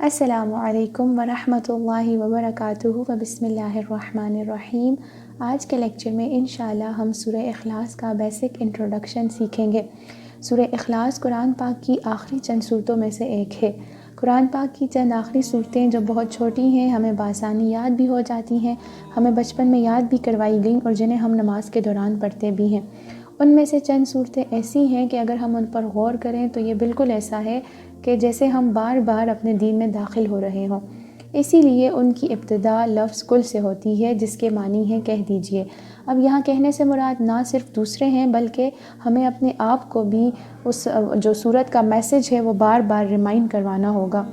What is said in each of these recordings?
السلام علیکم ورحمۃ اللہ وبرکاتہ بسم اللہ الرحمن الرحیم۔ آج کے لیکچر میں انشاءاللہ ہم سورہ اخلاص کا بیسک انٹروڈکشن سیکھیں گے۔ سورہ اخلاص قرآن پاک کی آخری چند صورتوں میں سے ایک ہے۔ قرآن پاک کی چند آخری صورتیں جو بہت چھوٹی ہیں، ہمیں بآسانی یاد بھی ہو جاتی ہیں، ہمیں بچپن میں یاد بھی کروائی گئیں اور جنہیں ہم نماز کے دوران پڑھتے بھی ہیں۔ ان میں سے چند صورتیں ایسی ہیں کہ اگر ہم ان پر غور کریں تو یہ بالکل ایسا ہے کہ جیسے ہم بار بار اپنے دین میں داخل ہو رہے ہوں۔ اسی لیے ان کی ابتدا لفظ کل سے ہوتی ہے، جس کے معنی ہے کہہ دیجئے۔ اب یہاں کہنے سے مراد نہ صرف دوسرے ہیں بلکہ ہمیں اپنے آپ کو بھی اس جو سورت کا میسج ہے وہ بار بار ریمائنڈ کروانا ہوگا۔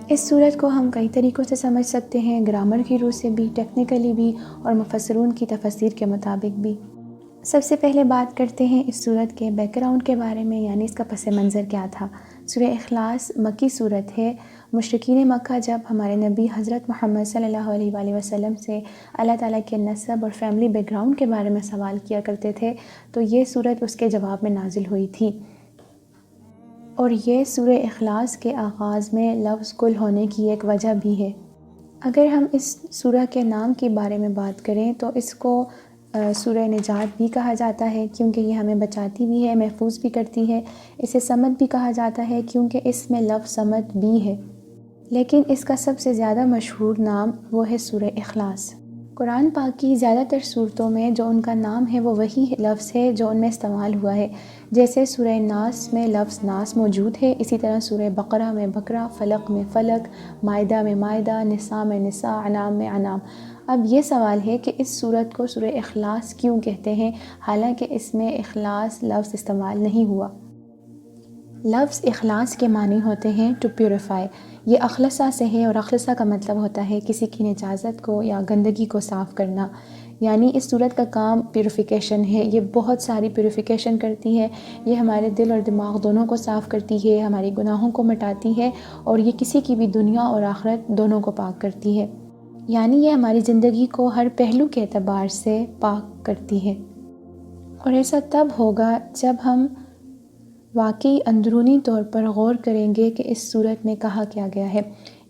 اس سورت کو ہم کئی طریقوں سے سمجھ سکتے ہیں، گرامر کی روح سے بھی، ٹیکنیکلی بھی اور مفسرون کی تفسیر کے مطابق بھی۔ سب سے پہلے بات کرتے ہیں اس سورت کے بیک گراؤنڈ کے بارے میں، یعنی اس کا پس منظر کیا تھا۔ سورہ اخلاص مکی سورت ہے۔ مشرکین مکہ جب ہمارے نبی حضرت محمد صلی اللہ علیہ وآلہ وسلم سے اللہ تعالیٰ کے نسب اور فیملی بیک گراؤنڈ کے بارے میں سوال کیا کرتے تھے تو یہ سورت اس کے جواب میں نازل ہوئی تھی، اور یہ سورہ اخلاص کے آغاز میں لفظ کل ہونے کی ایک وجہ بھی ہے۔ اگر ہم اس سورہ کے نام کے بارے میں بات کریں تو اس کو سورہ نجات بھی کہا جاتا ہے، کیونکہ یہ ہمیں بچاتی بھی ہے، محفوظ بھی کرتی ہے۔ اسے صمد بھی کہا جاتا ہے کیونکہ اس میں لفظ صمد بھی ہے، لیکن اس کا سب سے زیادہ مشہور نام وہ ہے سورہ اخلاص۔ قرآن پاک کی زیادہ تر صورتوں میں جو ان کا نام ہے وہ وہی لفظ ہے جو ان میں استعمال ہوا ہے، جیسے سورہ ناس میں لفظ ناس موجود ہے، اسی طرح سورہ بقرہ میں بقرہ، فلق میں فلق، مائدہ میں مائدہ، نساء میں نساء، انعام میں انعام۔ اب یہ سوال ہے کہ اس سورت کو سورہ اخلاص کیوں کہتے ہیں، حالانکہ اس میں اخلاص لفظ استعمال نہیں ہوا۔ لفظ اخلاص کے معنی ہوتے ہیں ٹو پیوریفائی، یہ اخلصہ سے ہے، اور اخلصہ کا مطلب ہوتا ہے کسی کی نجاست کو یا گندگی کو صاف کرنا، یعنی اس صورت کا کام پیوریفیکیشن ہے۔ یہ بہت ساری پیوریفیکیشن کرتی ہے، یہ ہمارے دل اور دماغ دونوں کو صاف کرتی ہے، ہماری گناہوں کو مٹاتی ہے، اور یہ کسی کی بھی دنیا اور آخرت دونوں کو پاک کرتی ہے، یعنی یہ ہماری زندگی کو ہر پہلو کے اعتبار سے پاک کرتی ہے۔ اور ایسا تب ہوگا جب ہم واقعی اندرونی طور پر غور کریں گے کہ اس صورت میں کہا کیا گیا ہے۔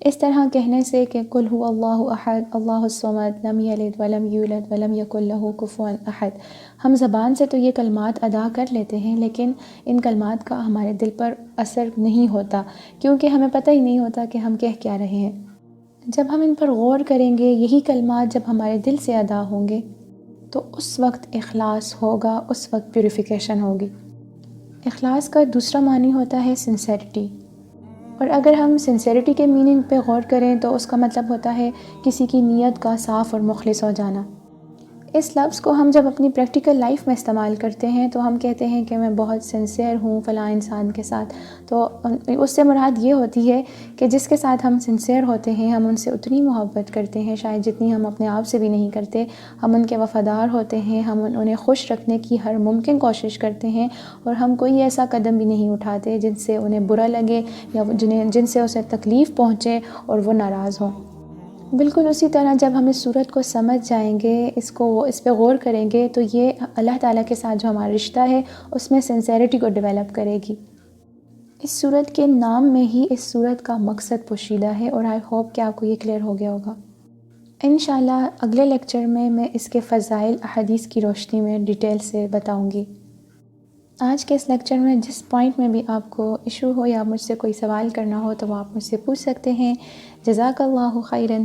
اس طرح کہنے سے کہ قل هو اللہ احد اللہ الصمد لم یلد ولم یولد ولم یکن لہ کفوا احد، ہم زبان سے تو یہ کلمات ادا کر لیتے ہیں، لیکن ان کلمات کا ہمارے دل پر اثر نہیں ہوتا، کیونکہ ہمیں پتہ ہی نہیں ہوتا کہ ہم کہہ کیا رہے ہیں۔ جب ہم ان پر غور کریں گے، یہی کلمات جب ہمارے دل سے ادا ہوں گے تو اس وقت اخلاص ہوگا، اس وقت پیوریفیکیشن ہوگی۔ اخلاص کا دوسرا معنی ہوتا ہے سنسیریٹی، اور اگر ہم سنسیریٹی کے میننگ پہ غور کریں تو اس کا مطلب ہوتا ہے کسی کی نیت کا صاف اور مخلص ہو جانا۔ اس لفظ کو ہم جب اپنی پریکٹیکل لائف میں استعمال کرتے ہیں تو ہم کہتے ہیں کہ میں بہت سنسیئر ہوں فلاں انسان کے ساتھ، تو اس سے مراد یہ ہوتی ہے کہ جس کے ساتھ ہم سنسیئر ہوتے ہیں ہم ان سے اتنی محبت کرتے ہیں شاید جتنی ہم اپنے آپ سے بھی نہیں کرتے، ہم ان کے وفادار ہوتے ہیں، ہم انہیں خوش رکھنے کی ہر ممکن کوشش کرتے ہیں، اور ہم کوئی ایسا قدم بھی نہیں اٹھاتے جن سے انہیں برا لگے یا جن سے اسے تکلیف پہنچے اور وہ ناراض ہوں۔ بالکل اسی طرح جب ہم اس صورت کو سمجھ جائیں گے، اس پہ غور کریں گے تو یہ اللہ تعالیٰ کے ساتھ جو ہمارا رشتہ ہے اس میں سنسیریٹی کو ڈیولپ کرے گی۔ اس صورت کے نام میں ہی اس صورت کا مقصد پوشیدہ ہے، اور آئی ہوپ کہ آپ کو یہ کلیئر ہو گیا ہوگا۔ انشاءاللہ اگلے لیکچر میں اس کے فضائل احادیث کی روشنی میں ڈیٹیل سے بتاؤں گی۔ آج کے اس لیکچر میں جس پوائنٹ میں بھی آپ کو ایشو ہو یا مجھ سے کوئی سوال کرنا ہو تو وہ آپ مجھ سے پوچھ سکتے ہیں۔ جزاک اللہ خیراً۔